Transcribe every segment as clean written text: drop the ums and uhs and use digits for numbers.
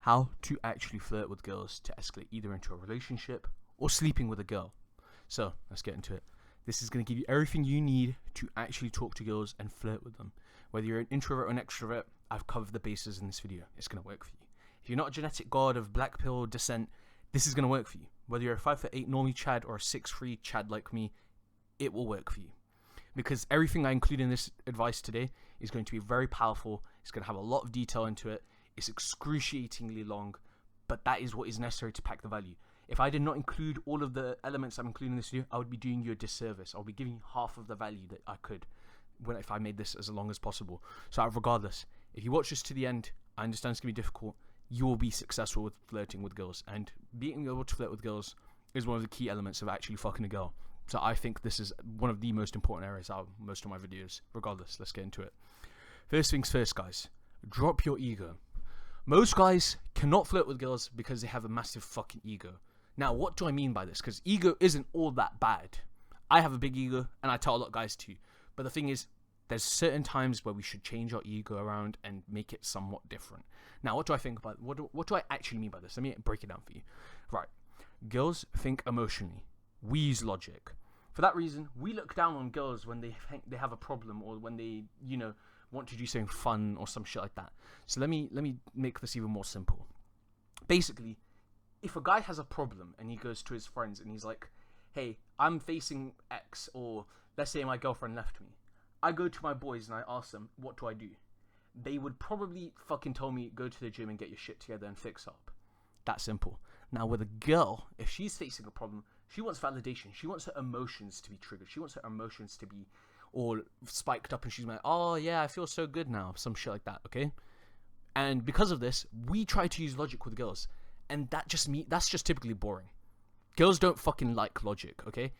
how to actually flirt with girls to escalate either into a relationship or sleeping with a girl. So let's get into it. This is going to give you everything you need to actually talk to girls and flirt with them. Whether you're an introvert or an extrovert, I've covered the bases in this video. It's going to work for you. If you're not a genetic god of black pill descent, this is going to work for you. Whether you're a 5'8" normie Chad or a 6'3" Chad like me, it will work for you. Because everything I include in this advice today is going to be very powerful. It's going to have a lot of detail into it. It's excruciatingly long, but that is what is necessary to pack the value. If I did not include all of the elements I'm including in this video, I would be doing you a disservice. I'll be giving you half of the value that I could if I made this as long as possible. So regardless, if you watch this to the end, I understand it's going to be difficult. You will be successful with flirting with girls. And being able to flirt with girls is one of the key elements of actually fucking a girl. So I think this is one of the most important areas out of most of my videos. Regardless, let's get into it. First things first, guys. Drop your ego. Most guys cannot flirt with girls because they have a massive fucking ego. Now, what do I mean by this? Because ego isn't all that bad. I have a big ego, and I tell a lot of guys too. But the thing is, there's certain times where we should change our ego around and make it somewhat different. Now, what do I think about what do I actually mean by this? Let me break it down for you. Right. Girls think emotionally. We use logic. For that reason, we look down on girls when they think they have a problem or when they, want to do something fun or some shit like that. So let me make this even more simple. Basically, if a guy has a problem and he goes to his friends and he's like, hey, I'm facing X, or let's say my girlfriend left me. I go to my boys and I ask them, what do I do? They would probably fucking tell me, go to the gym and get your shit together and fix up. That simple. Now with a girl, if she's facing a problem, she wants validation. She wants her emotions to be triggered. She wants her emotions to be all spiked up and she's like, oh yeah, I feel so good now. Some shit like that, okay? And because of this, we try to use logic with girls. And that's just typically boring. Girls don't fucking like logic, okay?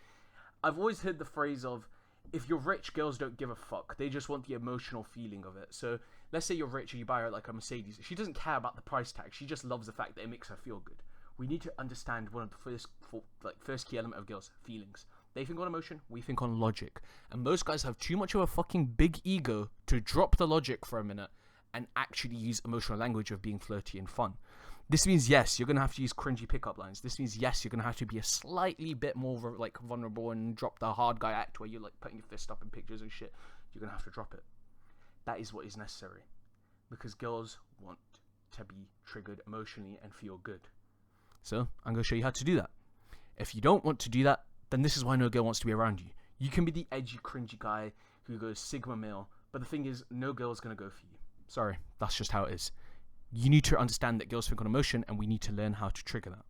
I've always heard the phrase of, if you're rich, girls don't give a fuck. They just want the emotional feeling of it. So let's say you're rich and you buy her like a Mercedes. She doesn't care about the price tag. She just loves the fact that it makes her feel good. We need to understand one of the first key element of girls, feelings. They think on emotion, we think on logic. And most guys have too much of a fucking big ego to drop the logic for a minute and actually use emotional language of being flirty and fun. This means, yes, you're going to have to use cringy pickup lines. This means, yes, you're going to have to be a slightly bit more vulnerable and drop the hard guy act where you're putting your fist up in pictures and shit. You're going to have to drop it. That is what is necessary. Because girls want to be triggered emotionally and feel good. So, I'm going to show you how to do that. If you don't want to do that, then this is why no girl wants to be around you. You can be the edgy, cringy guy who goes Sigma male, but the thing is, no girl's going to go for you. Sorry, that's just how it is. You need to understand that girls think on emotion, and we need to learn how to trigger that.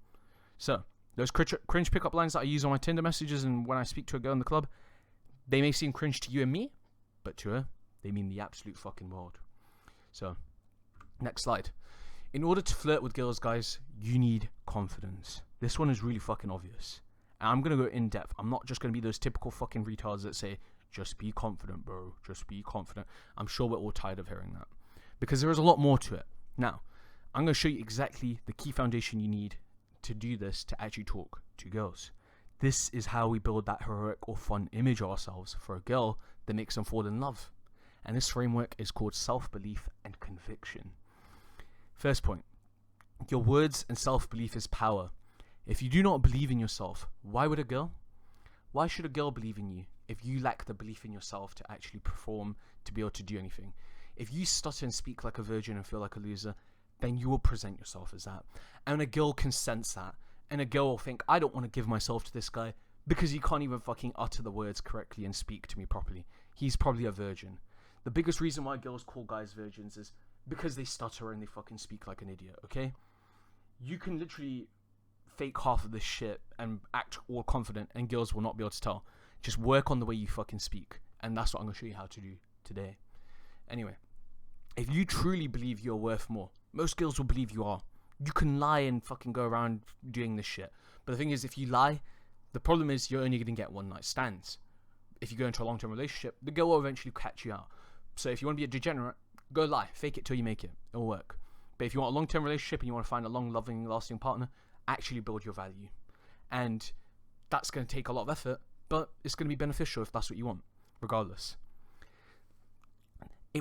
So, those cringe pickup lines that I use on my Tinder messages and when I speak to a girl in the club, they may seem cringe to you and me, but to her, they mean the absolute fucking world. So, next slide. In order to flirt with girls, guys, you need confidence. This one is really fucking obvious. And I'm going to go in depth. I'm not just going to be those typical fucking retards that say, just be confident, bro. Just be confident. I'm sure we're all tired of hearing that. Because there is a lot more to it. Now, I'm going to show you exactly the key foundation you need to do this to actually talk to girls. This is how we build that heroic or fun image of ourselves for a girl that makes them fall in love. And this framework is called self-belief and conviction. First point, your words and self-belief is power. If you do not believe in yourself, why would a girl? Why should a girl believe in you if you lack the belief in yourself to actually perform, to be able to do anything? If you stutter and speak like a virgin and feel like a loser, then you will present yourself as that. And a girl can sense that. And a girl will think, I don't want to give myself to this guy because he can't even fucking utter the words correctly and speak to me properly. He's probably a virgin. The biggest reason why girls call guys virgins is because they stutter and they fucking speak like an idiot, okay? You can literally fake half of this shit and act all confident and girls will not be able to tell. Just work on the way you fucking speak. And that's what I'm going to show you how to do today. Anyway, if you truly believe you're worth more, most girls will believe you are. You can lie and fucking go around doing this shit. But the thing is, if you lie, the problem is you're only going to get one night stands. If you go into a long-term relationship, the girl will eventually catch you out. So if you want to be a degenerate, go lie. Fake it till you make it. It'll work. But if you want a long-term relationship and you want to find a long, loving, lasting partner, actually build your value. And that's going to take a lot of effort, but it's going to be beneficial if that's what you want, regardless.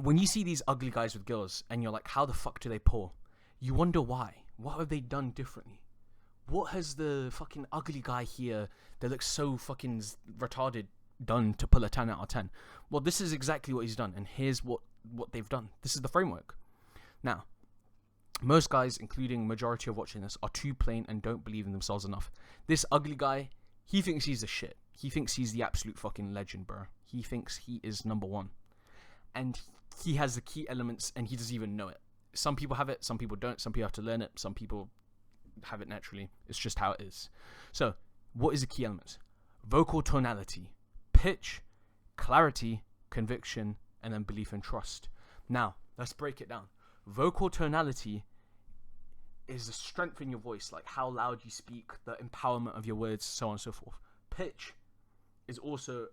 When you see these ugly guys with girls and you're like, how the fuck do they pull? you wonder why. What have they done differently? What has the fucking ugly guy here that looks so fucking retarded done to pull a 10 out of 10? Well, this is exactly what he's done, and here's what they've done. This is the framework. Now, most guys, including majority of watching this, are too plain and don't believe in themselves enough. This ugly guy, he thinks he's the shit. He thinks he's the absolute fucking legend, bro. He thinks he is number one. And he has the key elements, and he doesn't even know it. Some people have it, some people don't. Some people have to learn it. Some people have it naturally. It's just how it is. So, what is the key elements? Vocal tonality, pitch, clarity, conviction, and then belief and trust. Now, let's break it down. Vocal tonality is the strength in your voice, like how loud you speak, the empowerment of your words, so on and so forth. Pitch is also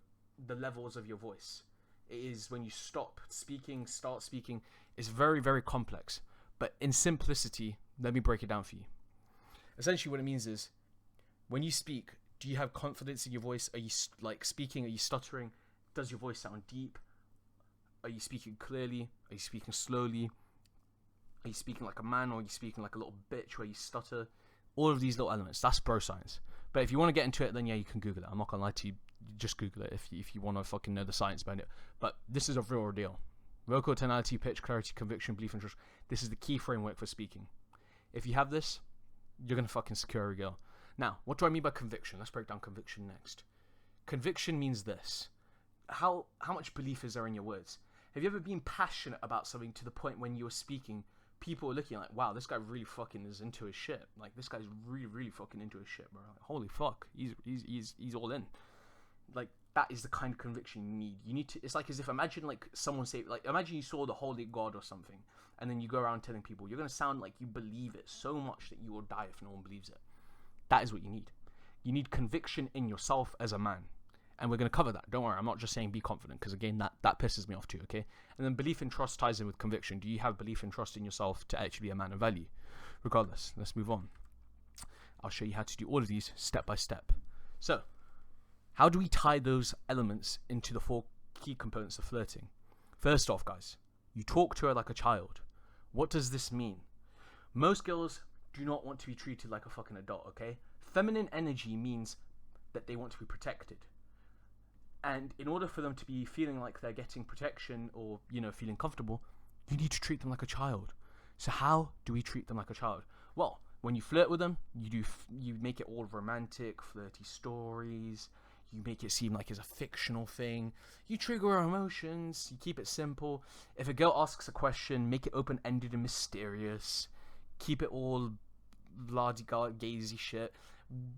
the levels of your voice. It is when you stop speaking, start speaking. It's very, very complex. But in simplicity, let me break it down for you. Essentially, what it means is, when you speak, do you have confidence in your voice? Are you speaking? Are you stuttering? Does your voice sound deep? Are you speaking clearly? Are you speaking slowly? Are you speaking like a man, or are you speaking like a little bitch where you stutter? All of these little elements. That's bro science. But if you want to get into it, then yeah, you can Google it. I'm not gonna lie to you. Just Google it if you want to fucking know the science behind it. But this is a real deal. Vocal tonality, pitch, clarity, conviction, belief, and trust. This is the key framework for speaking. If you have this, you're gonna fucking secure a girl. Now, what do I mean by conviction? Let's break down conviction next. Conviction means this. How much belief is there in your words? Have you ever been passionate about something to the point when you were speaking, people are looking like, wow, this guy really fucking is into his shit. Like, this guy's really, really fucking into his shit, bro. Like, holy fuck, he's all in. Like, that is the kind of conviction you need. You need to. It's like as if imagine like someone say, like, imagine you saw the holy God or something, and then you go around telling people, you're gonna sound like you believe it so much that you will die if no one believes it. That is what you need. You need conviction in yourself as a man. And we're going to cover that. Don't worry, I'm not just saying be confident, because again, that pisses me off too, okay? And then belief and trust ties in with conviction. Do you have belief and trust in yourself to actually be a man of value? Regardless, let's move on. I'll show you how to do all of these step by step. So, how do we tie those elements into the 4 key components of flirting? First off, guys, you talk to her like a child. What does this mean? Most girls do not want to be treated like a fucking adult, okay? Feminine energy means that they want to be protected. And in order for them to be feeling like they're getting protection or, you know, feeling comfortable, you need to treat them like a child. So how do we treat them like a child? Well, when you flirt with them, you make it all romantic, flirty stories. You make it seem like it's a fictional thing. You trigger her emotions. You keep it simple. If a girl asks a question, make it open-ended and mysterious. Keep it all lardy-gazy shit.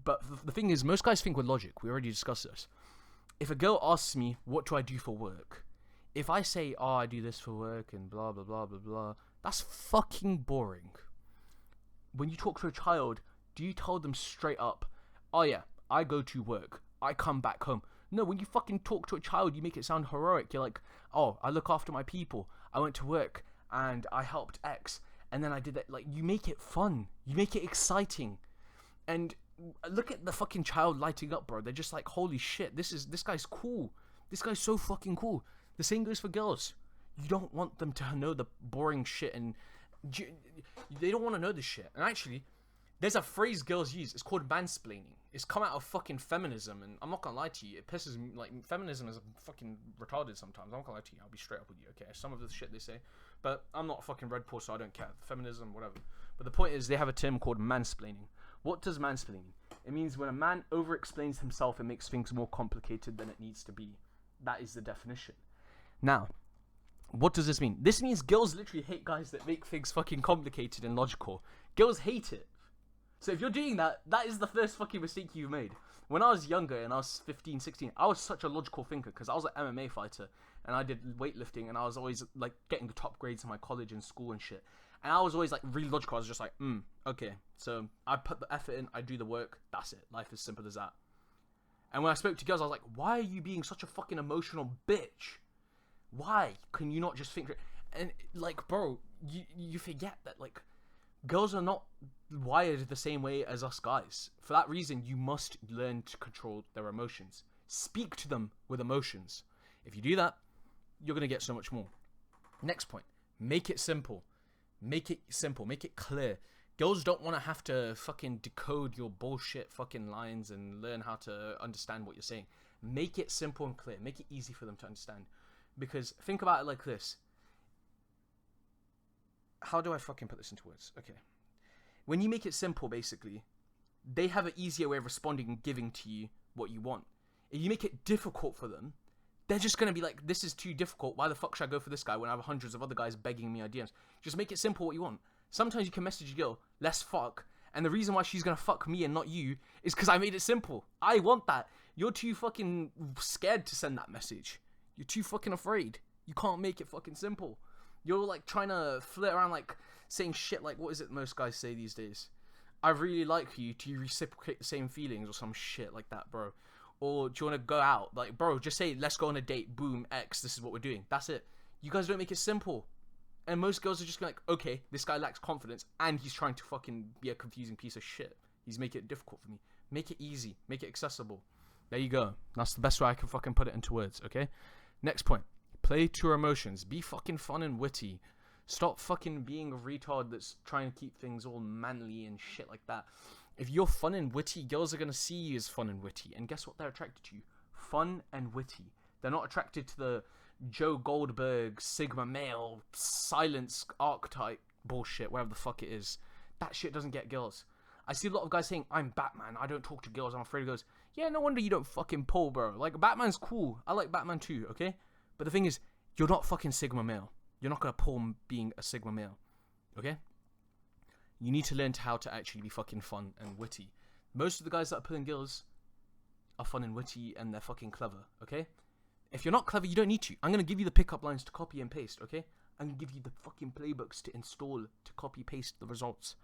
But the thing is, most guys think with logic. We already discussed this. If a girl asks me, what do I do for work? If I say, oh, I do this for work and blah, blah, blah, blah, blah, that's fucking boring. When you talk to a child, do you tell them straight up, oh yeah, I go to work, I come back home? No, when you fucking talk to a child, you make it sound heroic. You're like, oh, I look after my people, I went to work and I helped X, and then I did that. Like, you make it fun, you make it exciting. And look at the fucking child lighting up, bro. They're just like, holy shit, this guy's cool. This guy's so fucking cool. The same goes for girls. You don't want them to know the boring shit, and they don't want to know this shit. And actually, there's a phrase girls use. It's called mansplaining. It's come out of fucking feminism, and I'm not gonna lie to you. It pisses me. Like, feminism is fucking retarded sometimes. I'm not gonna lie to you. I'll be straight up with you, okay? Some of the shit they say, but I'm not a fucking red pill, so I don't care. Feminism, whatever. But the point is, they have a term called mansplaining. What does mansplaining mean? It means when a man over-explains himself and makes things more complicated than it needs to be. That is the definition. Now, what does this mean? This means girls literally hate guys that make things fucking complicated and logical. Girls hate it. So if you're doing that, that is the first fucking mistake you've made. When I was younger and I was 15, 16, I was such a logical thinker because I was an MMA fighter and I did weightlifting and I was always like getting the top grades in my college and school and shit. And I was always like really logical. I was just like, okay. So I put the effort in, I do the work, that's it. Life is simple as that. And when I spoke to girls, I was like, why are you being such a fucking emotional bitch? Why can you not just think? And like, bro, you forget that like girls are not wired the same way as us guys. For that reason, you must learn to control their emotions. Speak to them with emotions. If you do that, you're going to get so much more. Next point, make it simple. Make it simple. Make it clear. Girls don't want to have to fucking decode your bullshit fucking lines and learn how to understand what you're saying. Make it simple and clear. Make it easy for them to understand. Because think about it like this. How do I fucking put this into words? Okay. When you make it simple, basically, they have an easier way of responding and giving to you what you want. If you make it difficult for them, they're just going to be like, this is too difficult. Why the fuck should I go for this guy when I have hundreds of other guys begging me ideas? Just make it simple what you want. Sometimes you can message a girl, let's fuck. And the reason why she's going to fuck me and not you is because I made it simple. I want that. You're too fucking scared to send that message. You're too fucking afraid. You can't make it fucking simple. You're like trying to flirt around like saying shit like, what is it most guys say these days? I really like you. Do you reciprocate the same feelings or some shit like that, bro? Or do you want to go out? Like, bro, just say, let's go on a date. Boom, X, this is what we're doing. That's it. You guys don't make it simple. And most girls are just like, okay, this guy lacks confidence and he's trying to fucking be a confusing piece of shit. He's making it difficult for me. Make it easy. Make it accessible. There you go. That's the best way I can fucking put it into words, okay? Next point. Play to your emotions. Be fucking fun and witty. Stop fucking being a retard that's trying to keep things all manly and shit like that. If you're fun and witty, girls are going to see you as fun and witty. And guess what they're attracted to? Fun and witty. They're not attracted to the Joe Goldberg, Sigma male, silence archetype bullshit, whatever the fuck it is. That shit doesn't get girls. I see a lot of guys saying, I'm Batman, I don't talk to girls, I'm afraid of girls. Yeah, no wonder you don't fucking pull, bro. Like, Batman's cool. I like Batman too, okay? But the thing is, you're not fucking Sigma male. You're not going to pull being a Sigma male, okay? You need to learn how to actually be fucking fun and witty. Most of the guys that are pulling girls are fun and witty and they're fucking clever, okay? If you're not clever, you don't need to. I'm going to give you the pickup lines to copy and paste, okay? I'm going to give you the fucking playbooks to install to copy paste the results.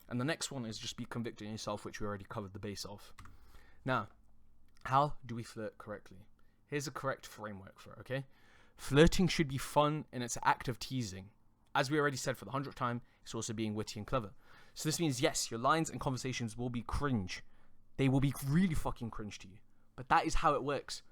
And the next one is just be convicted in yourself, which we already covered the base of. Now, how do we flirt correctly? Here's a correct framework for it, okay? Flirting should be fun and it's an act of teasing. As we already said for the 100th time, it's also being witty and clever. So this means, yes, your lines and conversations will be cringe. They will be really fucking cringe to you. But that is how it works.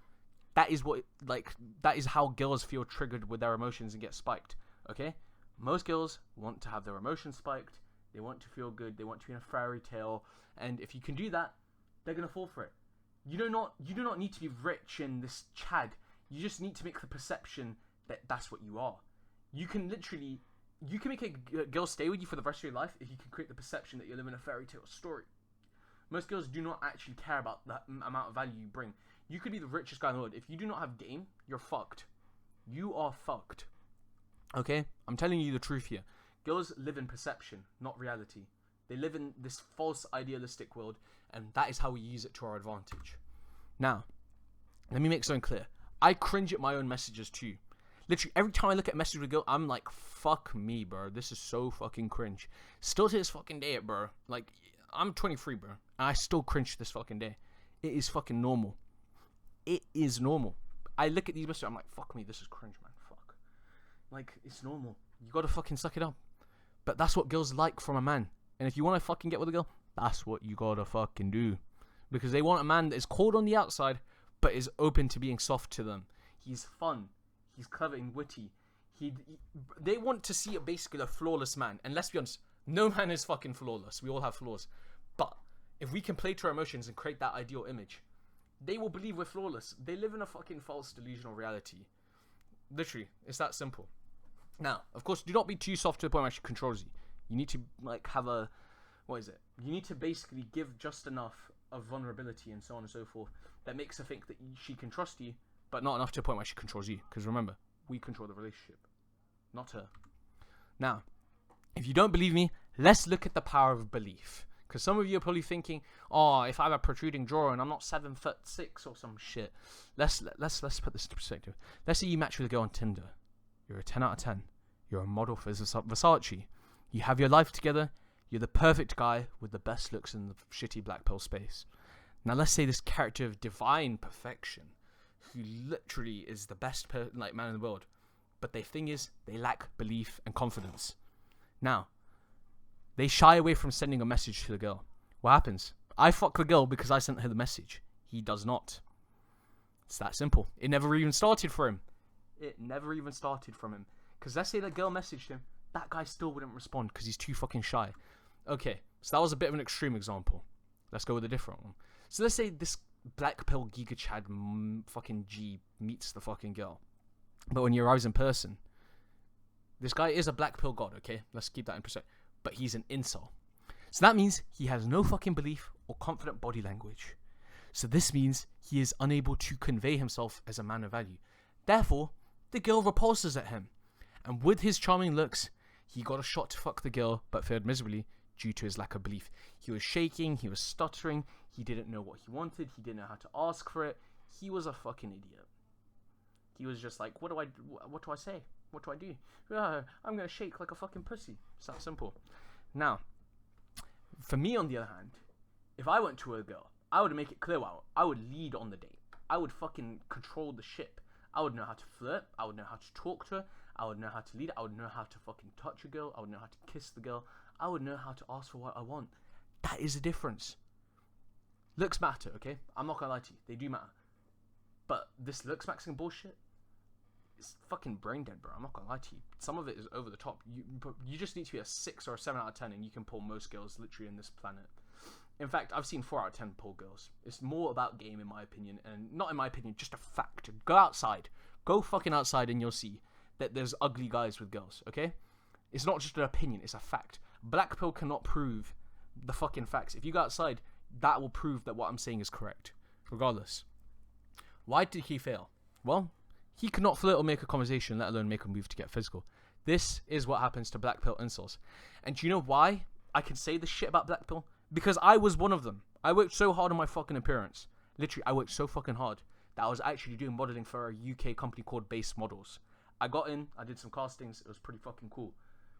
That is how girls feel triggered with their emotions and get spiked, okay? Most girls want to have their emotions spiked. They want to feel good. They want to be in a fairy tale. And if you can do that, they're going to fall for it. You do not need to be rich in this Chad. You just need to make the perception that that's what you are. You can make a girl stay with you for the rest of your life if you can create the perception that you're living a fairy tale story. Most girls do not actually care about the amount of value you bring. You could be the richest guy in the world. If you do not have game, you're fucked. You are fucked. Okay? I'm telling you the truth here. Girls live in perception, not reality. They live in this false idealistic world, and that is how we use it to our advantage. Now, let me make something clear. I cringe at my own messages too. Literally, every time I look at a message with a girl, I'm like, fuck me, bro. This is so fucking cringe. Still to this fucking day, bro. Like, I'm 23, bro. And I still cringe to this fucking day. It is fucking normal. It is normal. I look at these messages, I'm like, fuck me, this is cringe, man. Fuck. Like, it's normal. You gotta fucking suck it up. But that's what girls like from a man. And if you want to fucking get with a girl, that's what you gotta fucking do. Because they want a man that is cold on the outside, but is open to being soft to them. He's fun. He's clever and witty. They want to see basically a flawless man. And let's be honest, no man is fucking flawless. We all have flaws. But if we can play to our emotions and create that ideal image, they will believe we're flawless. They live in a fucking false delusional reality. Literally, it's that simple. Now, of course, do not be too soft to the point where she controls you. You need to, like, have a... What is it? You need to basically give just enough of vulnerability and so on and so forth that makes her think that she can trust you, but not enough to the point where she controls you. Because remember, we control the relationship, not her. Now, if you don't believe me, let's look at the power of belief. Because some of you are probably thinking, oh, if I have a protruding jaw and I'm not 7'6" or some shit. Let's put this into perspective. Let's say you match with a girl on Tinder. You're a 10 out of 10. You're a model for Versace. You have your life together. You're the perfect guy with the best looks in the shitty black pill space. Now let's say this character of divine perfection, who literally is the best man in the world, but the thing is, they lack belief and confidence. Now, they shy away from sending a message to the girl. What happens? I fuck the girl because I sent her the message. He does not. It's that simple. It never even started for him. Because let's say the girl messaged him, that guy still wouldn't respond because he's too fucking shy. Okay, so that was a bit of an extreme example. Let's go with a different one. So let's say this black pill Giga Chad fucking G meets the fucking girl. But when he arrives in person, this guy is a black pill god, okay? Let's keep that in perspective. But he's an incel. So that means he has no fucking belief or confident body language. So this means he is unable to convey himself as a man of value. Therefore, the girl repulses at him. And with his charming looks, he got a shot to fuck the girl, but failed miserably due to his lack of belief. He was shaking, he was stuttering, he didn't know what he wanted, he didn't know how to ask for it. He was a fucking idiot. He was just like, what do I say? What do I do? I'm gonna shake like a fucking pussy. It's that simple. Now, for me on the other hand, if I went to a girl, I would make it clear I would lead on the date. I would fucking control the ship. I would know how to flirt. I would know how to talk to her. I would know how to lead. I would know how to fucking touch a girl. I would know how to kiss the girl. I would know how to ask for what I want. That is the difference. Looks matter, okay? I'm not gonna lie to you. They do matter. But this looks maxing bullshit, it's fucking brain dead, bro. I'm not gonna lie to you. Some of it is over the top. You just need to be a 6 or a 7 out of 10 and you can pull most girls literally in this planet. In fact, I've seen 4 out of 10 pull girls. It's more about game in my opinion, and not in my opinion, just a fact. Go outside. Go fucking outside and you'll see that there's ugly guys with girls, okay? It's not just an opinion, it's a fact. Black pill cannot prove the fucking facts. If you go outside, that will prove that what I'm saying is correct. Regardless. Why did he fail? Well, he could not flirt or make a conversation, let alone make a move to get physical. This is what happens to black pill incels. And do you know why I can say this shit about black pill? Because I was one of them. I worked so hard on my fucking appearance. Literally, I worked so fucking hard that I was actually doing modeling for a UK company called Base Models. I got in, I did some castings, it was pretty fucking cool.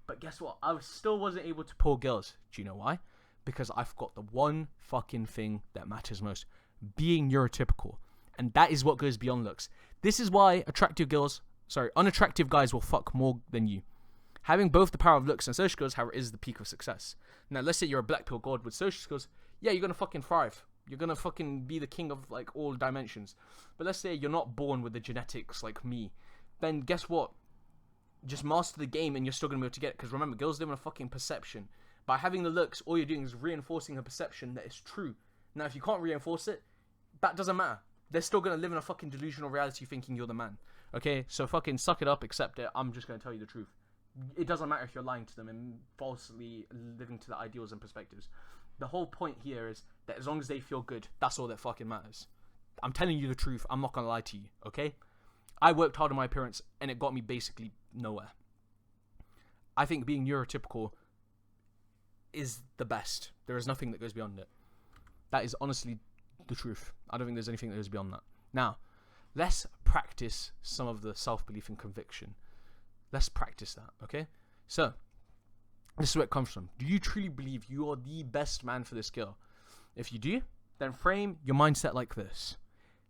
But guess what? I still wasn't able to pull girls. Do you know why? Because I've got the one fucking thing that matters most. Being neurotypical. And that is what goes beyond looks. This is why unattractive guys will fuck more than you. Having both the power of looks and social skills, however, is the peak of success. Now, let's say you're a black pill god with social skills. Yeah, you're gonna fucking thrive. You're gonna fucking be the king of, like, all dimensions. But let's say you're not born with the genetics like me. Then guess what? Just master the game and you're still gonna be able to get it. Because remember, girls live in a fucking perception. By having the looks, all you're doing is reinforcing a perception that is true. Now, if you can't reinforce it, that doesn't matter. They're still gonna live in a fucking delusional reality thinking you're the man. Okay, so fucking suck it up, accept it. I'm just gonna tell you the truth. It doesn't matter if you're lying to them and falsely living to their ideals and perspectives. The whole point here is that as long as they feel good, that's all that fucking matters. I'm telling you the truth. I'm not gonna lie to you, okay? I worked hard on my appearance and it got me basically nowhere. I think being neurotypical is the best. There is nothing that goes beyond it. That is honestly the truth. I don't think there's anything that goes beyond that. Now, let's practice some of the self-belief and conviction. Let's practice that, okay? So, this is where it comes from. Do you truly believe you are the best man for this girl? If you do, then frame your mindset like this.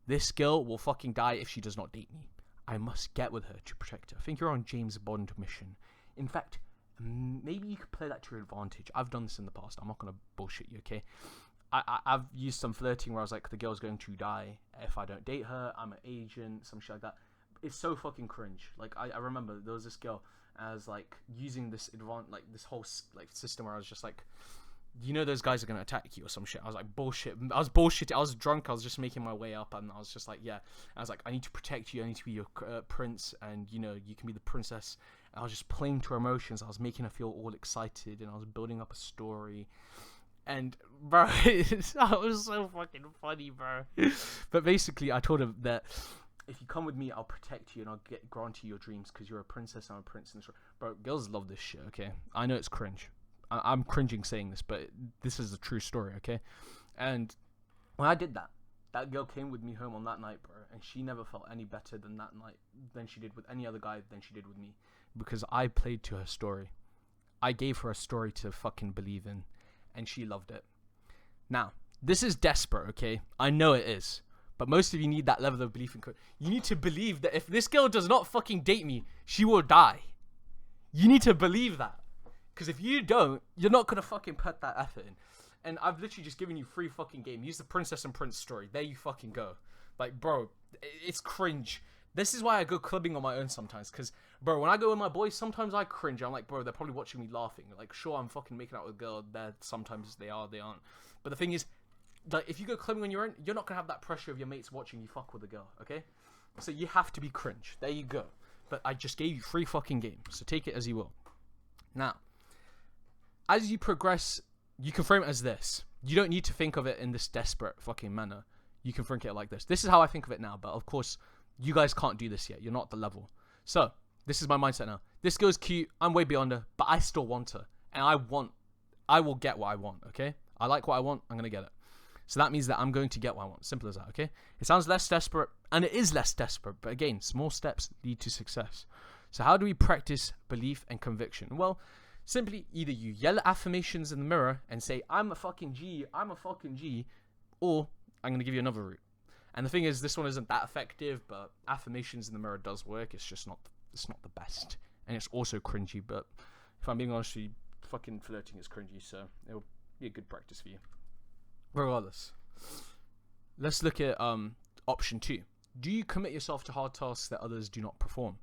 This girl will fucking die if she does not date me. I must get with her to protect her. I think you're on James Bond mission. In fact, maybe you could play that to your advantage. I've done this in the past. I'm not going to bullshit you, okay? I've used some flirting where I was like, the girl's going to die if I don't date her. I'm an agent, some shit like that. It's so fucking cringe. Like, I remember there was this girl, and I was like using this this whole like system where I was just like, you know, those guys are gonna attack you or some shit. I was like, bullshit. I was bullshitting. I was drunk. I was just making my way up, and I was just like, yeah. I was like, I need to protect you. I need to be your prince, and you know, you can be the princess. And I was just playing to her emotions. I was making her feel all excited, and I was building up a story. And bro, that was so fucking funny, bro. But basically, I told her that if you come with me, I'll protect you and I'll grant you your dreams because you're a princess and I'm a prince. And bro, girls love this shit. Okay, I know it's cringe. I'm cringing saying this, but this is a true story. Okay, and when I did that, that girl came with me home on that night, bro, and she never felt any better than that night than she did with any other guy than she did with me because I played to her story. I gave her a story to fucking believe in. And she loved it. Now, this is desperate, okay? I know it is. But most of you need that level of belief in... You need to believe that if this girl does not fucking date me, she will die. You need to believe that. Because if you don't, you're not going to fucking put that effort in. And I've literally just given you free fucking game. Use the princess and prince story. There you fucking go. Like, bro, it's cringe This is why I go clubbing on my own sometimes, because, bro, when I go with my boys, sometimes I cringe. I'm like, bro, they're probably watching me laughing. Like, sure, I'm fucking making out with a girl there. Sometimes they aren't. But the thing is, like, if you go clubbing on your own, you're not going to have that pressure of your mates watching you fuck with a girl, okay? So you have to be cringe. There you go. But I just gave you 3 fucking games, so take it as you will. Now, as you progress, you can frame it as this. You don't need to think of it in this desperate fucking manner. You can think it like this. This is how I think of it now, but of course, you guys can't do this yet. You're not at the level. So, this is my mindset now. This girl's cute. I'm way beyond her, but I still want her. And I will get what I want, okay? I like what I want. I'm going to get it. So that means that I'm going to get what I want. Simple as that, okay? It sounds less desperate, and it is less desperate. But again, small steps lead to success. So how do we practice belief and conviction? Well, simply either you yell at affirmations in the mirror and say, I'm a fucking G, or I'm going to give you another route. And the thing is, this one isn't that effective, but affirmations in the mirror does work. It's just not the best. And it's also cringy, but if I'm being honest with you, fucking flirting is cringy, so it'll be a good practice for you. Regardless, let's look at option 2. Do you commit yourself to hard tasks that others do not perform?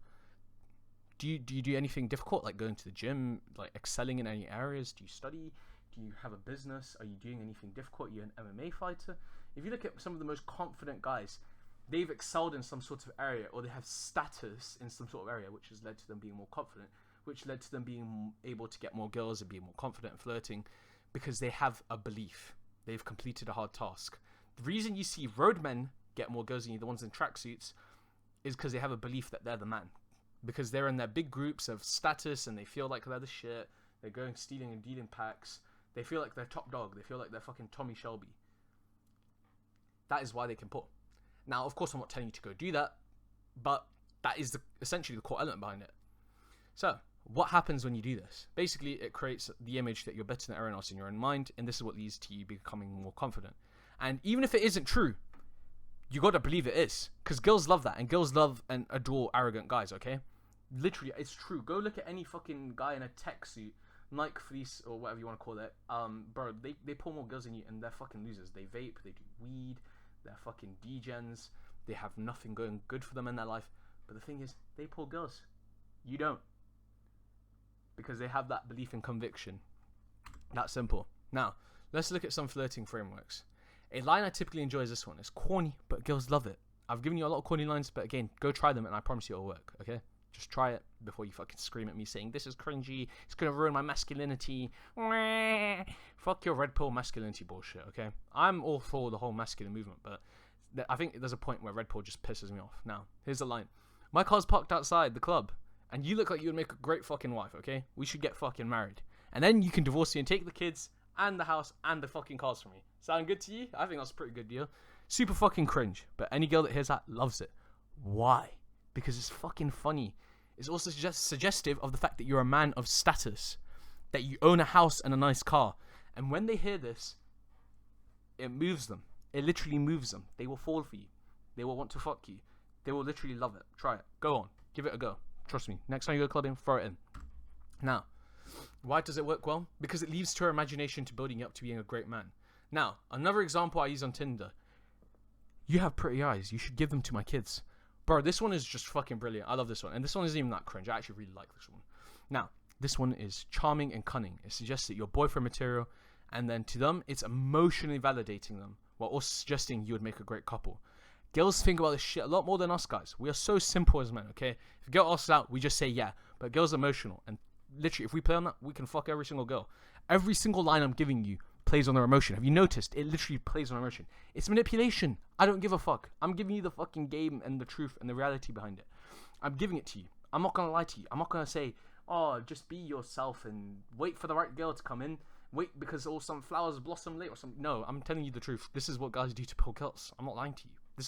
Do you do anything difficult, like going to the gym, like excelling in any areas? Do you study? Do you have a business? Are you doing anything difficult? Are you an MMA fighter? If you look at some of the most confident guys, they've excelled in some sort of area, or they have status in some sort of area, which has led to them being more confident, which led to them being able to get more girls and be more confident in flirting, because they have a belief. They've completed a hard task. The reason you see roadmen get more girls than you, the ones in tracksuits, is because they have a belief that they're the man. Because they're in their big groups of status and they feel like they're the shit. They're going stealing and dealing packs. They feel like they're top dog. They feel like they're fucking Tommy Shelby. That is why they can pull. Now, of course, I'm not telling you to go do that, but that is essentially the core element behind it. So, what happens when you do this? Basically, it creates the image that you're better than everyone else in your own mind, and this is what leads to you becoming more confident. And even if it isn't true, you gotta believe it is, because girls love that, and girls love and adore arrogant guys, okay? Literally, it's true. Go look at any fucking guy in a tech suit, Nike fleece, or whatever you want to call it. Bro, they pull more girls than you, and they're fucking losers. They vape, they do weed, they're fucking degens, they have nothing going good for them in their life. But the thing is, they pull girls. You don't. Because they have that belief and conviction. That simple. Now, let's look at some flirting frameworks. A line I typically enjoy is this one. It's corny, but girls love it. I've given you a lot of corny lines, but again, go try them and I promise you it'll work, okay? Just try it before you fucking scream at me saying, this is cringy, it's gonna ruin my masculinity. Fuck your red pill masculinity bullshit, okay? I'm all for the whole masculine movement, but I think there's a point where red pill just pisses me off. Now, here's the line. My car's parked outside the club, and you look like you would make a great fucking wife, okay? We should get fucking married. And then you can divorce me and take the kids and the house and the fucking cars from me. Sound good to you? I think that's a pretty good deal. Super fucking cringe, but any girl that hears that loves it. Why? Because it's fucking funny. It's also just suggestive of the fact that you're a man of status, that you own a house and a nice car. And when they hear this, it moves them. It literally moves them. They will fall for you. They will want to fuck you. They will literally love it. Try it. Go on. Give it a go. Trust me. Next time you go clubbing, throw it in. Now, why does it work well? Because it leaves to her imagination to building you up to being a great man. Now, another example I use on Tinder. You have pretty eyes. You should give them to my kids. Bro, this one is just fucking brilliant. I love this one. And this one isn't even that cringe. I actually really like this one. Now, this one is charming and cunning. It suggests that you're boyfriend material. And then to them, it's emotionally validating them, while also suggesting you would make a great couple. Girls think about this shit a lot more than us guys. We are so simple as men, okay? If a girl asks us out, we just say yeah. But girls are emotional. And literally, if we play on that, we can fuck every single girl. Every single line I'm giving you plays on their emotion. Have you noticed? It literally plays on emotion. It's manipulation. I don't give a fuck. I'm giving you the fucking game and the truth and the reality behind it. I'm giving it to you. I'm not gonna lie to you. I'm not gonna say, oh, just be yourself and wait for the right girl to come in. Wait because some flowers blossom late or something. No, I'm telling you the truth. This is what guys do to pull girls. I'm not lying to you.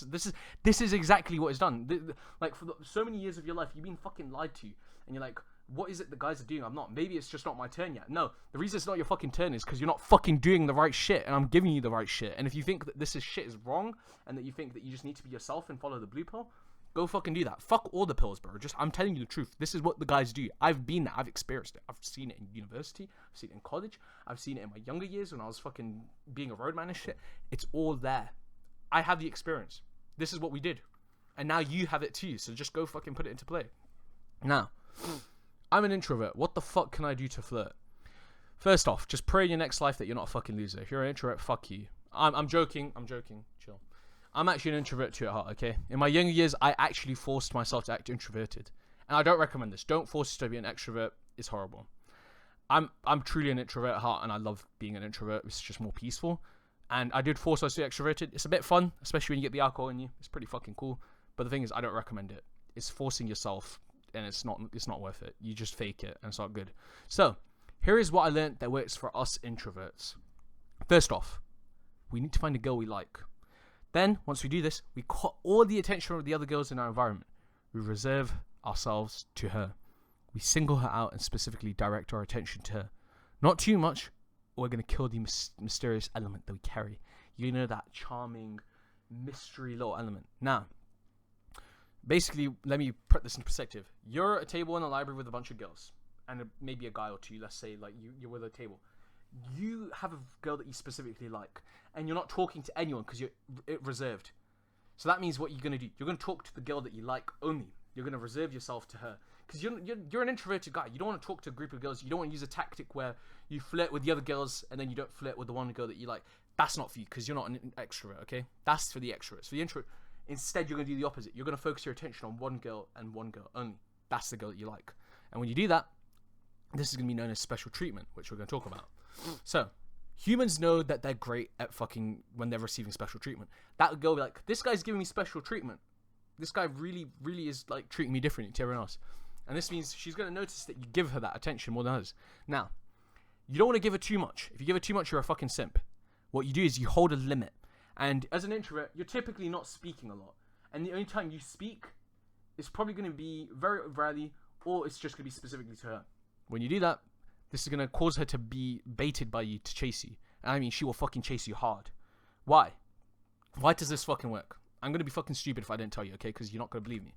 This is exactly what is done. Like for so many years of your life, you've been fucking lied to, and you're like, what is it the guys are doing? I'm not. Maybe it's just not my turn yet. No, the reason it's not your fucking turn is because you're not fucking doing the right shit, and I'm giving you the right shit. And if you think that this shit is wrong, and that you think that you just need to be yourself and follow the blue pill, go fucking do that. Fuck all the pills, bro. I'm telling you the truth. This is what the guys do. I've been there. I've experienced it. I've seen it in university. I've seen it in college. I've seen it in my younger years when I was fucking being a roadman and shit. It's all there. I have the experience. This is what we did. And now you have it too. So just go fucking put it into play. Now, I'm an introvert. What the fuck can I do to flirt? First off, just pray in your next life that you're not a fucking loser. If you're an introvert, fuck you. I'm joking. Chill. I'm actually an introvert too at heart, okay? In my younger years, I actually forced myself to act introverted. And I don't recommend this. Don't force yourself to be an extrovert. It's horrible. I'm truly an introvert at heart, and I love being an introvert. It's just more peaceful. And I did force myself to be extroverted. It's a bit fun, especially when you get the alcohol in you. It's pretty fucking cool. But the thing is, I don't recommend it. It's forcing yourself, and it's not worth it. You just fake it, and it's not good. So, here is what I learned that works for us introverts. First off, we need to find a girl we like. Then, once we do this, we cut all the attention from the other girls in our environment. We reserve ourselves to her. We single her out and specifically direct our attention to her. Not too much, or we're going to kill the mysterious element that we carry. You know, that charming, mystery little element. Now, basically, let me put this in perspective. You're at a table in a library with a bunch of girls. And maybe a guy or two, let's say, like, you're with a table. You have a girl that you specifically like, and you're not talking to anyone because you're reserved. So that means what you're going to do. You're going to talk to the girl that you like only. You're going to reserve yourself to her. Because you're an introverted guy. You don't want to talk to a group of girls. You don't want to use a tactic where you flirt with the other girls and then you don't flirt with the one girl that you like. That's not for you because you're not an extrovert, okay? That's for the extroverts. For the introvert, instead you're going to do the opposite. You're going to focus your attention on one girl and one girl only. That's the girl that you like. And when you do that, this is going to be known as special treatment, which we're going to talk about. So, humans know that they're great at fucking when they're receiving special treatment. That girl will be like, this guy's giving me special treatment. This guy really, really is like treating me differently to everyone else. And this means she's going to notice that you give her that attention more than others. Now, you don't want to give her too much. If you give her too much, you're a fucking simp. What you do is you hold a limit. And as an introvert, you're typically not speaking a lot. And the only time you speak is probably going to be very rarely, or it's just going to be specifically to her. When you do that, this is going to cause her to be baited by you to chase you. And I mean, she will fucking chase you hard. Why? Why does this fucking work? I'm going to be fucking stupid if I didn't tell you, okay? Because you're not going to believe me.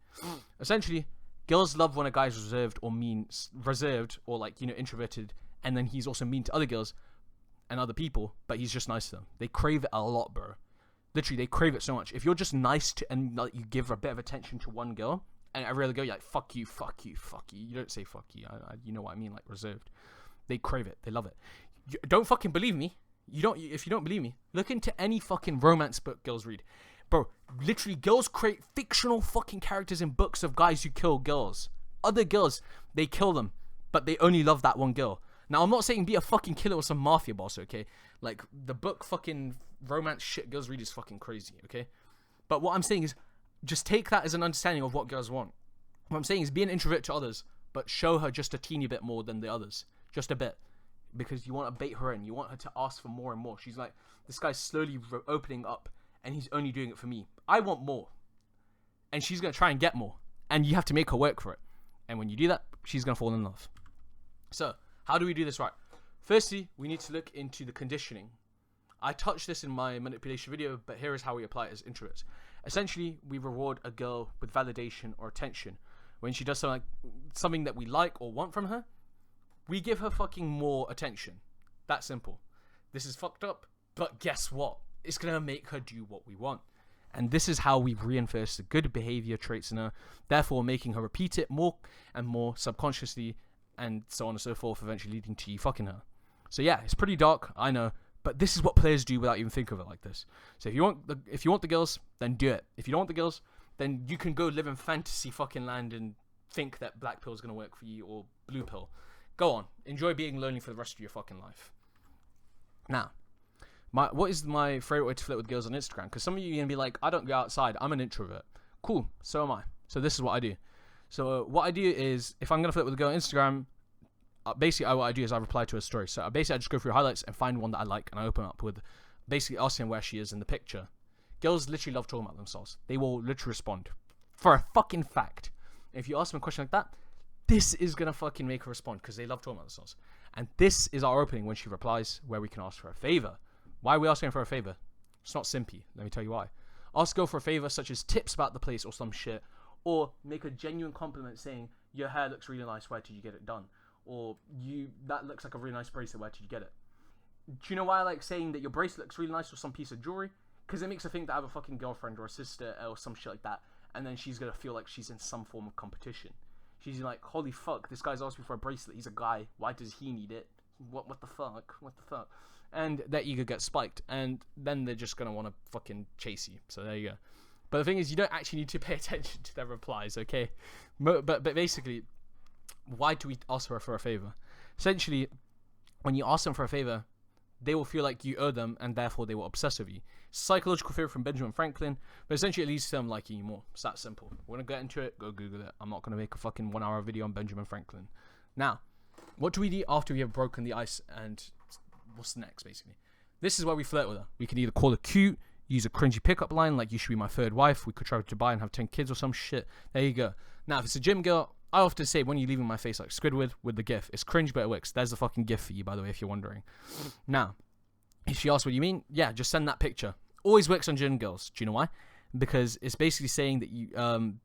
Essentially, girls love when a guy's reserved or like, you know, introverted. And then he's also mean to other girls and other people, but he's just nice to them. They crave it a lot, bro. Literally, they crave it so much. If you're just nice to, and like, you give a bit of attention to one girl, and every other girl, you're like, fuck you, fuck you, fuck you. You don't say fuck you. You know what I mean, like reserved. They crave it. They love it. Don't fucking believe me. If you don't believe me, look into any fucking romance book girls read. Bro, literally, girls create fictional fucking characters in books of guys who kill girls. Other girls, they kill them, but they only love that one girl. Now, I'm not saying be a fucking killer or some mafia boss, okay? Like, the book fucking romance shit girls read is fucking crazy, okay? But what I'm saying is, just take that as an understanding of what girls want. What I'm saying is be an introvert to others, but show her just a teeny bit more than the others. Just a bit. Because you want to bait her in. You want her to ask for more and more. She's like, this guy's slowly opening up, and he's only doing it for me. I want more. And she's going to try and get more. And you have to make her work for it. And when you do that, she's going to fall in love. So, how do we do this right? Firstly, we need to look into the conditioning. I touched this in my manipulation video, but here is how we apply it as introverts. Essentially, we reward a girl with validation or attention. When she does something that we like or want from her, we give her fucking more attention. That simple. This is fucked up, but guess what? It's going to make her do what we want. And this is how we reinforce the good behavior traits in her, therefore making her repeat it more and more subconsciously, and so on and so forth, eventually leading to you fucking her. So yeah, it's pretty dark, I know, but this is what players do without even thinking of it like this. So if you want the girls, then do it. If you don't want the girls, then you can go live in fantasy fucking land and think that black pill is going to work for you or blue pill. Go on, enjoy being lonely for the rest of your fucking life. Now, what is my favorite way to flirt with girls on Instagram? Because some of you are going to be like, I don't go outside, I'm an introvert. Cool, so am I. So this is what I do. So what I do is, if I'm going to flirt with a girl on Instagram, basically what I do is I reply to her story. So basically I just go through highlights and find one that I like, and I open up with basically asking where she is in the picture. Girls literally love talking about themselves. They will literally respond. For a fucking fact. If you ask them a question like that, this is going to fucking make her respond, because they love talking about themselves. And this is our opening when she replies, where we can ask for a favor. Why are we asking for a favor? It's not simpy. Let me tell you why. Ask girl for a favor, such as tips about the place or some shit, or make a genuine compliment saying, your hair looks really nice, where did you get it done? Or that looks like a really nice bracelet, where did you get it? Do you know why I like saying that your bracelet looks really nice, or some piece of jewelry? Because it makes her think that I have a fucking girlfriend or a sister or some shit like that. and then she's gonna feel like she's in some form of competition. She's like, holy fuck, this guy's asked me for a bracelet. He's a guy. Why does he need it? What the fuck? What the fuck? And their ego gets spiked, and then they're just gonna want to fucking chase you. So there you go. But the thing is, you don't actually need to pay attention to their replies, okay? But basically, why do we ask her for a favor? Essentially, when you ask them for a favor, they will feel like you owe them, and therefore they will obsess with you. Psychological theory from Benjamin Franklin, but essentially it leads to them liking you more. It's that simple. Want to get into it? Go Google it. I'm not going to make a fucking 1 hour video on Benjamin Franklin. Now, what do we do after we have broken the ice, and what's next, basically? This is where we flirt with her. We can either call her cute, use a cringy pickup line like you should be my third wife, we could travel to Dubai and have 10 kids or some shit. There you go. Now, if it's a gym girl, I often say, when you're leaving my face like Squidward with the gif. It's cringe, but it works. There's the fucking gif for you, by the way, if you're wondering. Now, if she asks what you mean, yeah, just send that picture. Always works on gym girls. Do you know why? Because it's basically saying that you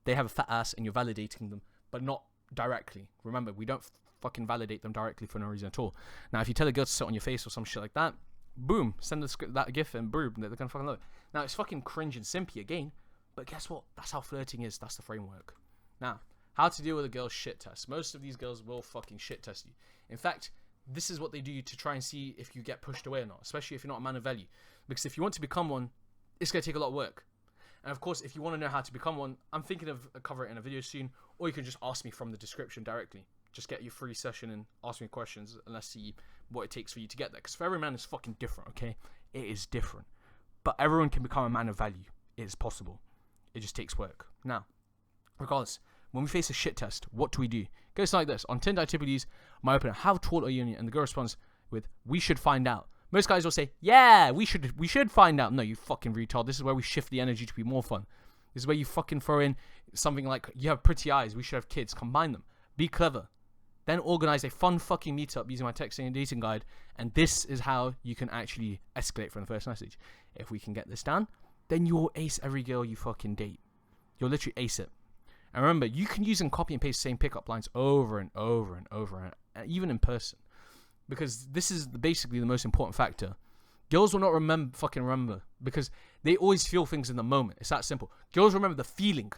they have a fat ass and you're validating them, but not directly. Remember, we don't fucking validate them directly for no reason at all. Now, if you tell a girl to sit on your face or some shit like that, boom, send that gif and boom, they're gonna fucking love it. Now, it's fucking cringe and simpy again, but guess what? That's how flirting is. That's the framework. Now, how to deal with a girl's shit test. Most of these girls will fucking shit test you. In fact, this is what they do to try and see if you get pushed away or not, especially if you're not a man of value. Because if you want to become one, it's going to take a lot of work. And of course, if you want to know how to become one, I'm thinking of covering it in a video soon, or you can just ask me from the description directly. Just get your free session and ask me questions, and let's see what it takes for you to get there. Because for every man, it's fucking different, okay? It is different. But everyone can become a man of value. It is possible. It just takes work. Now, regardless, when we face a shit test, what do we do? It goes like this. On Tinder, I typically use my opener, how tall are you? And the girl responds with, we should find out. Most guys will say, yeah, we should find out. No, you fucking retard. This is where we shift the energy to be more fun. This is where you fucking throw in something like, you have pretty eyes, we should have kids. Combine them. Be clever. Then organize a fun fucking meetup using my texting and dating guide. And this is how you can actually escalate from the first message. If we can get this done, then you'll ace every girl you fucking date. You'll literally ace it. And remember, you can use and copy and paste the same pickup lines over and over and over, and even in person. Because this is basically the most important factor. Girls will not remember, because they always feel things in the moment. It's that simple. Girls remember the feeling,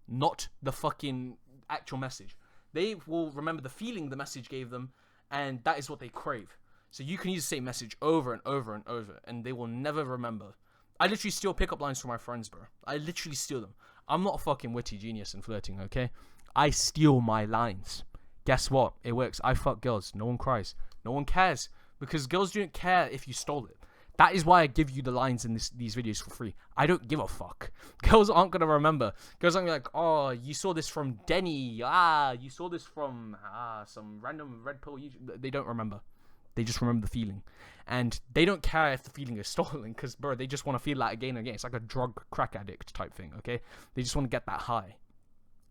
not the fucking actual message. They will remember the feeling the message gave them, and that is what they crave. So you can use the same message over and over and over, and they will never remember. I literally steal pickup lines from my friends, bro. I literally steal them. I'm not a fucking witty genius in flirting, okay? I steal my lines. Guess what? It works. I fuck girls. No one cries. No one cares. Because girls don't care if you stole it. That is why I give you the lines in these videos for free. I don't give a fuck. Girls aren't going to remember. Girls aren't going to be like, oh, you saw this from Deni. You saw this from some random red pill YouTube. They don't remember. They just remember the feeling. And they don't care if the feeling is stolen, because, bro, they just want to feel that again and again. It's like a drug crack addict type thing, okay? They just want to get that high.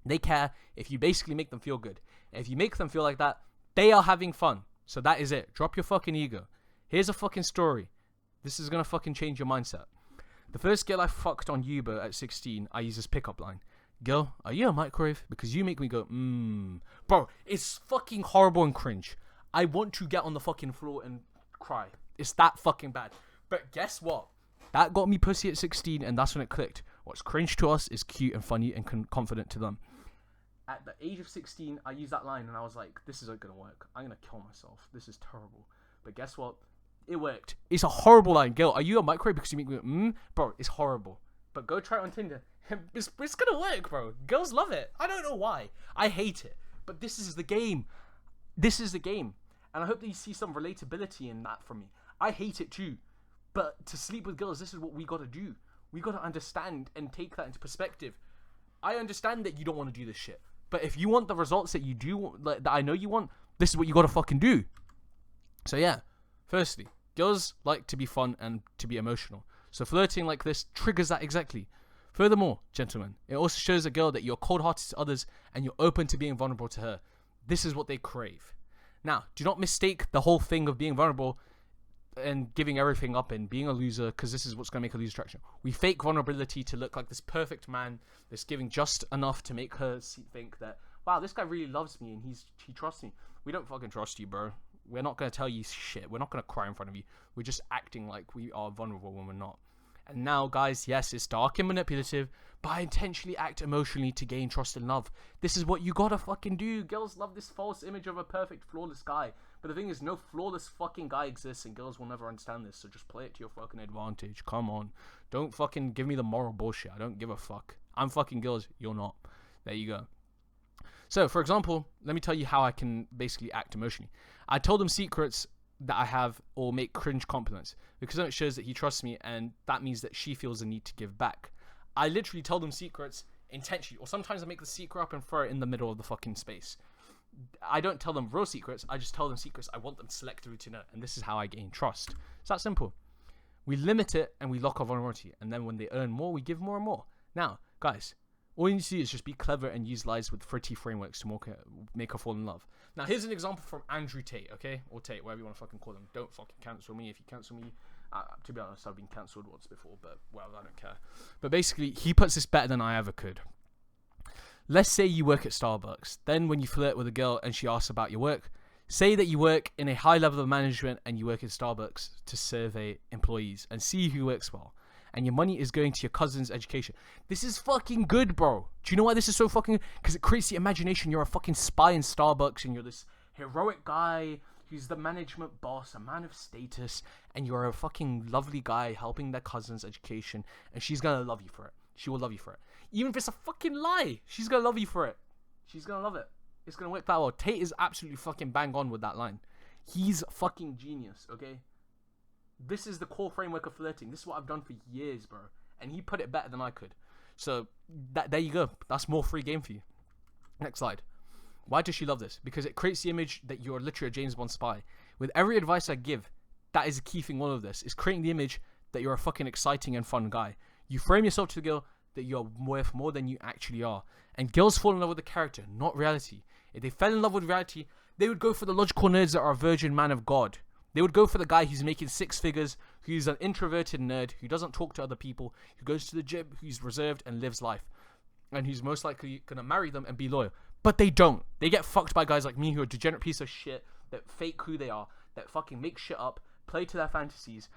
They care if you basically make them feel good. And if you make them feel like that, they are having fun. So that is it. Drop your fucking ego. Here's a fucking story. This is going to fucking change your mindset. The first girl I fucked on Uber at 16, I used this pickup line. Girl, are you a microwave? Because you make me go, Bro, it's fucking horrible and cringe. I want to get on the fucking floor and cry. It's that fucking bad. But guess what? That got me pussy at 16, and that's when it clicked. What's cringe to us is cute and funny and confident to them. At the age of 16, I used that line, and I was like, this isn't going to work. I'm going to kill myself. This is terrible. But guess what? It worked. It's a horrible line. Girl, are you a microwave because you make me Bro, it's horrible. But go try it on Tinder. It's going to work, bro. Girls love it. I don't know why. I hate it. But this is the game. This is the game. And I hope that you see some relatability in that from me. I hate it too. But to sleep with girls, this is what we got to do. We got to understand and take that into perspective. I understand that you don't want to do this shit. But if you want the results that you do, like, that I know you want, this is what you got to fucking do. So yeah. Firstly, girls like to be fun and to be emotional. So flirting like this triggers that exactly. Furthermore, gentlemen, it also shows a girl that you're cold-hearted to others and you're open to being vulnerable to her. This is what they crave. Now, do not mistake the whole thing of being vulnerable and giving everything up and being a loser, because this is what's going to make a loser attraction. We fake vulnerability to look like this perfect man that's giving just enough to make her think that, wow, this guy really loves me and he trusts me. We don't fucking trust you, bro. We're not going to tell you shit. We're not going to cry in front of you. We're just acting like we are vulnerable when we're not. And now, guys, yes, it's dark and manipulative, but I intentionally act emotionally to gain trust and love. This is what you gotta fucking do. Girls love this false image of a perfect, flawless guy. But the thing is, no flawless fucking guy exists, and girls will never understand this, so just play it to your fucking advantage. Come on. Don't fucking give me the moral bullshit. I don't give a fuck. I'm fucking girls, you're not. There you go. So, for example, let me tell you how I can basically act emotionally. I told him secrets that I have or make cringe compliments, because then it shows that he trusts me, and that means that she feels the need to give back. I literally tell them secrets intentionally, or sometimes I make the secret up and throw it in the middle of the fucking space. I don't tell them real secrets, I just tell them secrets I want them selectively to know, and this is how I gain trust. It's that simple. We limit it and we lock our vulnerability, and then when they earn more, we give more and more. Now, guys, all you need to do is just be clever and use lies with pretty frameworks to make her fall in love. Now, here's an example from Andrew Tate, okay? Or Tate, whatever you want to fucking call him. Don't fucking cancel me. If you cancel me, to be honest, I've been cancelled once before, but, well, I don't care. But basically, he puts this better than I ever could. Let's say you work at Starbucks. Then when you flirt with a girl and she asks about your work, say that you work in a high level of management and you work at Starbucks to survey employees and see who works well. And your money is going to your cousin's education. This is fucking good, bro. Do you know why this is so fucking... Because it creates the imagination. You're a fucking spy in Starbucks and you're this heroic guy who's the management boss, a man of status, and you're a fucking lovely guy helping their cousin's education, and she's gonna love you for it. She will love you for it. Even if it's a fucking lie, she's gonna love you for it. She's gonna love it. It's gonna work that well. Tate is absolutely fucking bang on with that line. He's fucking genius, okay? This is the core framework of flirting. This is what I've done for years, bro. And he put it better than I could. So, there you go. That's more free game for you. Next slide. Why does she love this? Because it creates the image that you're literally a James Bond spy. With every advice I give, that is a key thing all of this. Is creating the image that you're a fucking exciting and fun guy. You frame yourself to the girl that you're worth more than you actually are. And girls fall in love with the character, not reality. If they fell in love with reality, they would go for the logical nerds that are a virgin man of God. They would go for the guy who's making 6 figures, who's an introverted nerd, who doesn't talk to other people, who goes to the gym, who's reserved and lives life. And who's most likely going to marry them and be loyal. But they don't. They get fucked by guys like me who are degenerate piece of shit, that fake who they are, that fucking make shit up, play to their fantasies,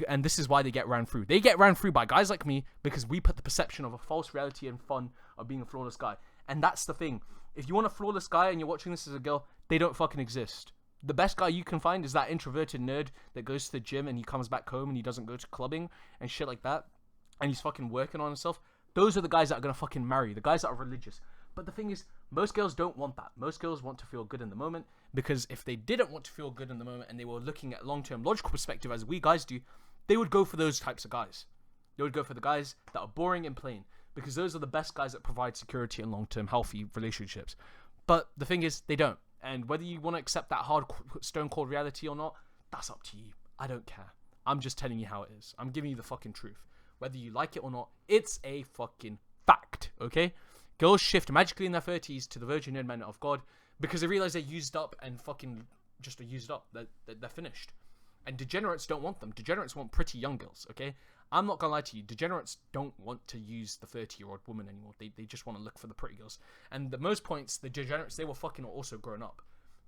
and this is why they get ran through. They get ran through by guys like me because we put the perception of a false reality and fun of being a flawless guy. And that's the thing. If you want a flawless guy and you're watching this as a girl, they don't fucking exist. The best guy you can find is that introverted nerd that goes to the gym and he comes back home and he doesn't go to clubbing and shit like that, and he's fucking working on himself. Those are the guys that are gonna fucking marry, the guys that are religious. But the thing is, most girls don't want that. Most girls want to feel good in the moment, because if they didn't want to feel good in the moment and they were looking at long-term logical perspective as we guys do, they would go for those types of guys. They would go for the guys that are boring and plain, because those are the best guys that provide security and long-term healthy relationships. But the thing is, they don't. And whether you want to accept that hard stone-cold reality or not, that's up to you. I don't care. I'm just telling you how it is. I'm giving you the fucking truth. Whether you like it or not, it's a fucking fact, okay? Girls shift magically in their 30s to the virgin nerd men of God because they realize they're used up and fucking just are used up. They're finished. And degenerates don't want them. Degenerates want pretty young girls, okay? I'm not gonna lie to you. Degenerates don't want to use the 30-year-old woman anymore. They just want to look for the pretty girls. And at most points, the degenerates, they were fucking also grown up.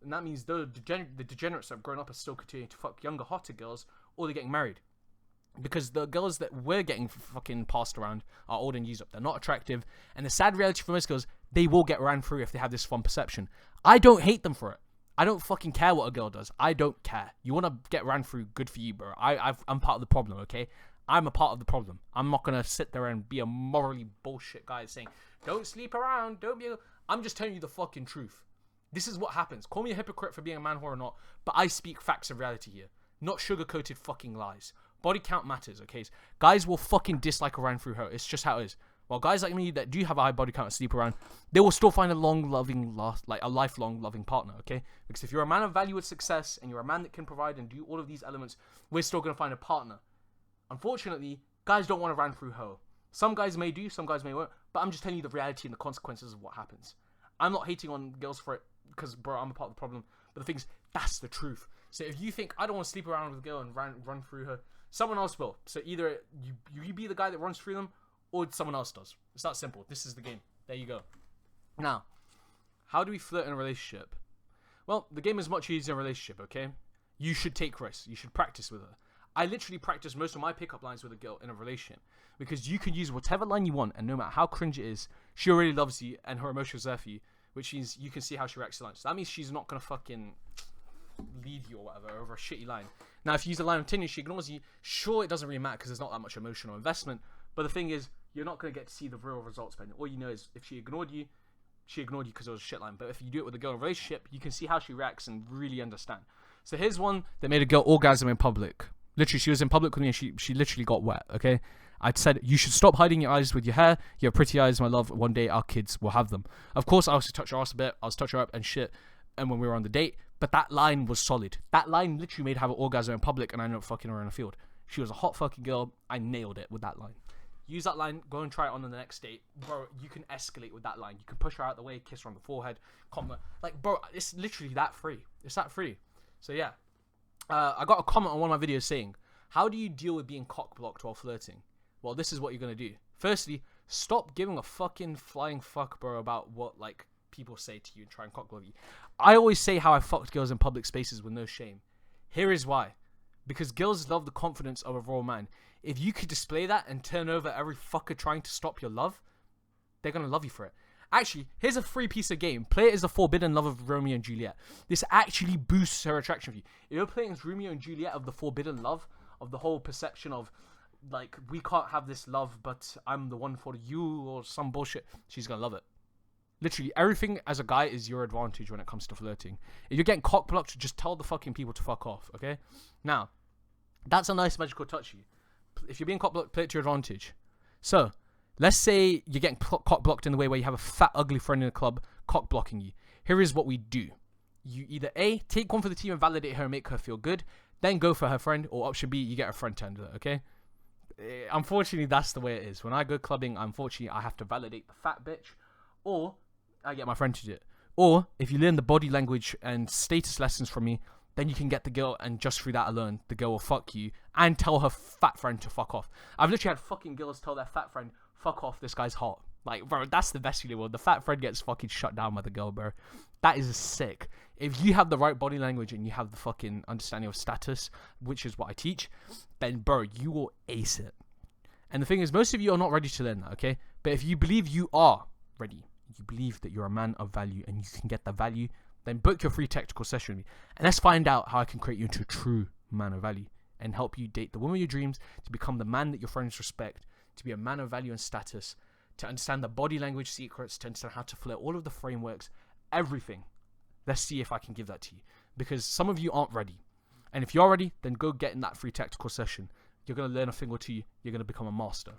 And that means the degenerates that have grown up are still continuing to fuck younger, hotter girls, or they're getting married. Because the girls that we're getting fucking passed around are old and used up. They're not attractive. And the sad reality for most girls, they will get ran through if they have this fun perception. I don't hate them for it. I don't fucking care what a girl does. I don't care. You want to get ran through, good for you, bro. I'm part of the problem, okay? I'm a part of the problem. I'm not going to sit there and be a morally bullshit guy saying, don't sleep around, don't be... I'm just telling you the fucking truth. This is what happens. Call me a hypocrite for being a man whore or not, but I speak facts of reality here. Not sugar-coated fucking lies. Body count matters, okay? Guys will fucking dislike a ran through her. It's just how it is. While guys like me that do have a high body count and sleep around, they will still find a lifelong loving partner, okay? Because if you're a man of value and success, and you're a man that can provide and do all of these elements, we're still going to find a partner. Unfortunately, guys don't want to ran through her. Some guys may do, some guys may won't, but I'm just telling you the reality and the consequences of what happens. I'm not hating on girls for it, because, bro, I'm a part of the problem. But the thing is, that's the truth. So if you think, I don't want to sleep around with a girl and run through her, someone else will. So either you be the guy that runs through them, or someone else does. It's that simple. This is the game. There you go. Now, how do we flirt in a relationship? Well, the game is much easier in a relationship, okay? You should take risks. You should practice with her. I literally practice most of my pickup lines with a girl in a relationship, because you can use whatever line you want, and no matter how cringe it is, she already loves you and her emotions are there for you, which means you can see how she reacts to lines. So that means she's not gonna fucking leave you or whatever over a shitty line. Now, if you use a line on Tinder, she ignores you. Sure, it doesn't really matter because there's not that much emotional investment. But the thing is, you're not gonna get to see the real results. But all you know is if she ignored you because it was a shit line. But if you do it with a girl in a relationship, you can see how she reacts and really understand. So here's one that made a girl orgasm in public. Literally, she was in public with me and she literally got wet, okay? I'd said, you should stop hiding your eyes with your hair. You have pretty eyes, my love. One day our kids will have them. Of course, I also touched her ass a bit. I was touching her up and shit. And when we were on the date, but that line was solid. That line literally made her have an orgasm in public, and I ended up fucking her in the field. She was a hot fucking girl. I nailed it with that line. Use that line. Go and try it on the next date. Bro, you can escalate with that line. You can push her out the way, kiss her on the forehead, comment. Like, bro, it's literally that free. It's that free. So, yeah. I got a comment on one of my videos saying, how do you deal with being cock-blocked while flirting? Well, this is what you're going to do. Firstly, stop giving a fucking flying fuck, bro, about what, like, people say to you and try and cock-block you. I always say how I fucked girls in public spaces with no shame. Here is why. Because girls love the confidence of a raw man. If you could display that and turn over every fucker trying to stop your love, they're going to love you for it. Actually, here's a free piece of game. Play it as the forbidden love of Romeo and Juliet. This actually boosts her attraction for you. If you're playing as Romeo and Juliet of the forbidden love, of the whole perception of, like, we can't have this love, but I'm the one for you, or some bullshit, she's going to love it. Literally, everything as a guy is your advantage when it comes to flirting. If you're getting cock-blocked, just tell the fucking people to fuck off, okay? Now, that's a nice magical touch. If you're being cock-blocked, play it to your advantage. So, let's say you're getting cock-blocked in the way where you have a fat, ugly friend in the club cock-blocking you. Here is what we do. You either A, take one for the team and validate her and make her feel good, then go for her friend, or option B, you get a friend to handle it, okay? Unfortunately, that's the way it is. When I go clubbing, unfortunately, I have to validate the fat bitch, or I get my friend to do it. Or, if you learn the body language and status lessons from me, then you can get the girl, and just through that alone, the girl will fuck you and tell her fat friend to fuck off. I've literally had fucking girls tell their fat friend, fuck off, this guy's hot. Like, bro, that's the best feeling in the world. The fat friend gets fucking shut down by the girl, bro. That is sick. If you have the right body language and you have the fucking understanding of status, which is what I teach, then, bro, you will ace it. And the thing is, most of you are not ready to learn that, okay? But if you believe you are ready, you believe that you're a man of value and you can get the value, then book your free tactical session with me. And let's find out how I can create you into a true man of value and help you date the woman of your dreams, to become the man that your friends respect, to be a man of value and status, to understand the body language secrets, to understand how to flirt, all of the frameworks, everything. Let's see if I can give that to you. Because some of you aren't ready. And if you're ready, then go get in that free tactical session. You're going to learn a thing or two. You're going to become a master.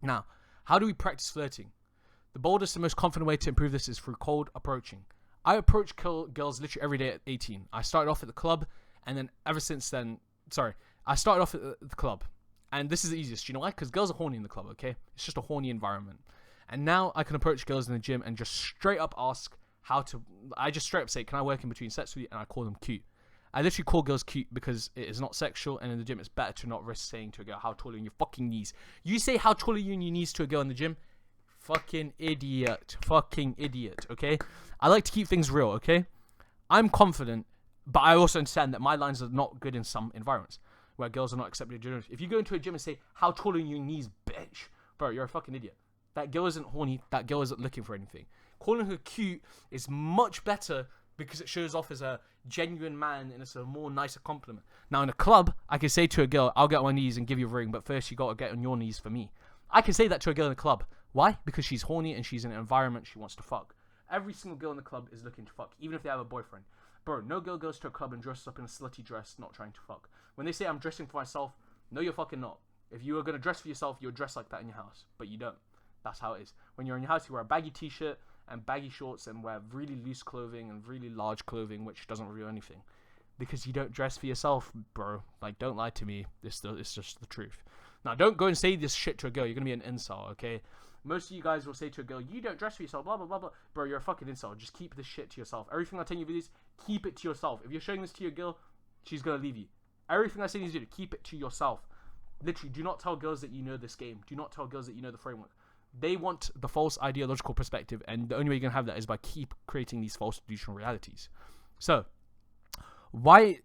Now, how do we practice flirting? The boldest and most confident way to improve this is through cold approaching. I approach girls literally every day at 18. I started off at the club, and then ever since then, I started off at the club. And this is the easiest. You know why? Because girls are horny in the club, okay? It's just a horny environment. And now I can approach girls in the gym and just straight up ask I just straight up say, can I work in between sets with you? And I call them cute. I literally call girls cute because it is not sexual, and in the gym it's better to not risk saying to a girl, how tall are you in your fucking knees? You say how tall are you in your knees to a girl in the gym? Fucking idiot. Fucking idiot, okay? I like to keep things real, okay? I'm confident, but I also understand that my lines are not good in some environments where girls are not accepted. If you go into a gym and say, how tall are you in your knees, bitch? Bro, you're a fucking idiot. That girl isn't horny. That girl isn't looking for anything. Calling her cute is much better because it shows off as a genuine man and it's a more nicer compliment. Now, in a club, I can say to a girl, I'll get on my knees and give you a ring, but first you got to get on your knees for me. I can say that to a girl in a club. Why? Because she's horny and she's in an environment she wants to fuck. Every single girl in the club is looking to fuck, even if they have a boyfriend. Bro, no girl goes to a club and dresses up in a slutty dress not trying to fuck. When they say I'm dressing for myself, no, you're fucking not. If you were going to dress for yourself, you would dress like that in your house. But you don't. That's how it is. When you're in your house, you wear a baggy t-shirt and baggy shorts and wear really loose clothing and really large clothing, which doesn't reveal anything. Because you don't dress for yourself, bro. Like, don't lie to me. It's just the truth. Now, don't go and say this shit to a girl. You're going to be an incel, okay? Most of you guys will say to a girl, you don't dress for yourself, blah, blah, blah, blah. Bro, you're a fucking incel. Just keep this shit to yourself. Everything I tell you in videos, keep it to yourself. If you're showing this to your girl, she's going to leave you. Everything I say you do, keep it to yourself. Literally, do not tell girls that you know this game. Do not tell girls that you know the framework. They want the false ideological perspective, and the only way you're going to have that is by keep creating these false delusional realities. So, why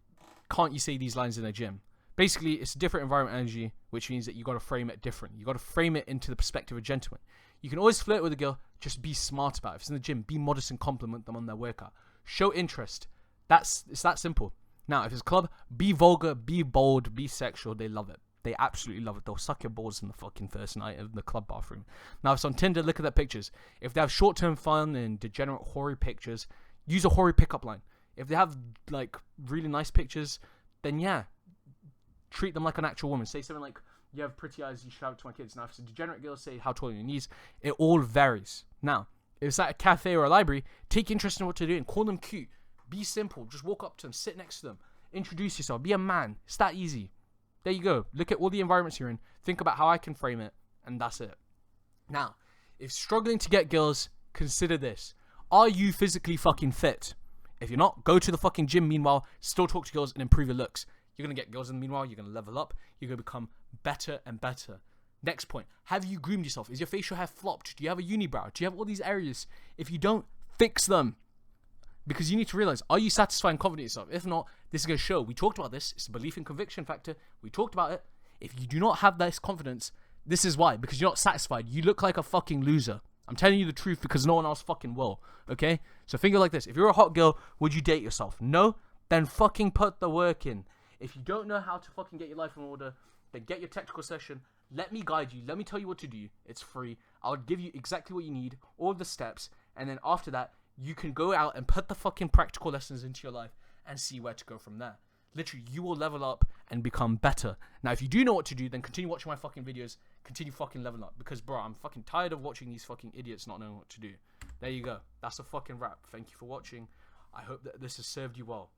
can't you say these lines in a gym? Basically, it's a different environment energy, which means that you got to frame it different. You got to frame it into the perspective of a gentleman. You can always flirt with a girl, just be smart about it. If it's in the gym, be modest and compliment them on their workout. Show interest. It's that simple. Now, if it's a club, be vulgar, be bold, be sexual. They love it. They absolutely love it. They'll suck your balls in the fucking first night of the club bathroom. Now, if it's on Tinder, look at their pictures. If they have short-term fun and degenerate hoary pictures, use a hoary pickup line. If they have like really nice pictures, then yeah, treat them like an actual woman. Say something like, you have pretty eyes, you should have it to my kids. Now, if it's a degenerate girl, say, how tall are your knees? It all varies. Now, if it's at a cafe or a library, take interest in what they're doing. Call them cute. Be simple. Just walk up to them, sit next to them. Introduce yourself. Be a man. It's that easy. There you go. Look at all the environments you're in. Think about how I can frame it, and that's it. Now, if struggling to get girls, consider this. Are you physically fucking fit? If you're not, go to the fucking gym. Meanwhile, still talk to girls and improve your looks. You're going to get girls in the meanwhile. You're going to level up. You're going to become better and better. Next point. Have you groomed yourself? Is your facial hair flopped? Do you have a unibrow? Do you have all these areas? If you don't, fix them. Because you need to realize, are you satisfied and confident in yourself? If not, this is going to show. We talked about this. It's a belief and conviction factor. We talked about it. If you do not have this confidence, this is why. Because you're not satisfied. You look like a fucking loser. I'm telling you the truth because no one else fucking will. Okay? So think of it like this. If you're a hot girl, would you date yourself? No? Then fucking put the work in. If you don't know how to fucking get your life in order, then get your technical session. Let me guide you. Let me tell you what to do. It's free. I'll give you exactly what you need, all the steps, and then after that, you can go out and put the fucking practical lessons into your life and see where to go from there. Literally, you will level up and become better. Now, if you do know what to do, then continue watching my fucking videos. Continue fucking leveling up. Because, bro, I'm fucking tired of watching these fucking idiots not knowing what to do. There you go. That's a fucking wrap. Thank you for watching. I hope that this has served you well.